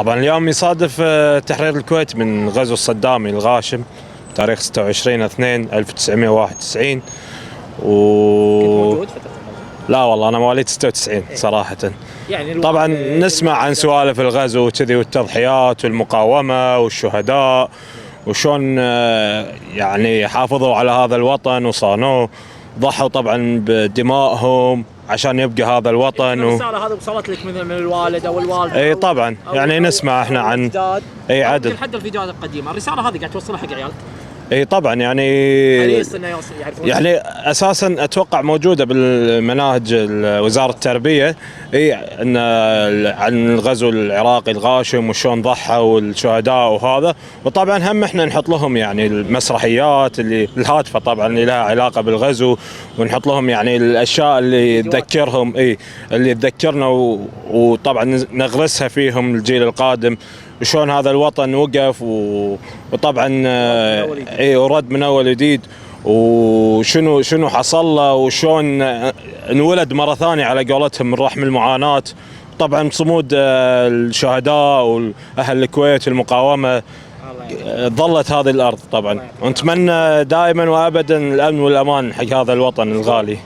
طبعا اليوم يصادف تحرير الكويت من غزو الصدامي الغاشم تاريخ 26/2/1991 كنت موجود فترة الغزو؟ لا والله انا مواليد 96 صراحة. يعني طبعا نسمع عن سوالف الغزو وكذي والتضحيات والمقاومة والشهداء وشون يعني حافظوا على هذا الوطن وصانوه، ضحوا طبعا بدمائهم عشان يبقى هذا الوطن. الرسالة هذه وصلت لك من الوالد او الوالده؟ اي طبعا يعني نسمع احنا عن اي عدل حتى الفيديوهات القديمة الرسالة هذه قاعد توصلها حق عيالك؟ اي طبعا يعني حريص انه يعرفون يعني اساسا اتوقع موجوده بالمناهج وزاره التربيه اي ان عن الغزو العراقي الغاشم وشون ضحى والشهداء وهذا، وطبعا هم احنا نحط لهم يعني المسرحيات اللي الهادفه طبعا اللي لها علاقه بالغزو، ونحط لهم يعني الاشياء اللي تذكرهم اللي تذكرنا وطبعا نغرسها فيهم الجيل القادم وشون هذا الوطن وقف وطبعا ورد من اول جديد وشنو حصل له وشون انولد مره ثانيه على قولتهم من رحم المعاناه. طبعا صمود الشهداء واهل الكويت المقاومه ظلت هذه الارض طبعا، ونتمنى دائما وابدا الامن والامان حق هذا الوطن الغالي.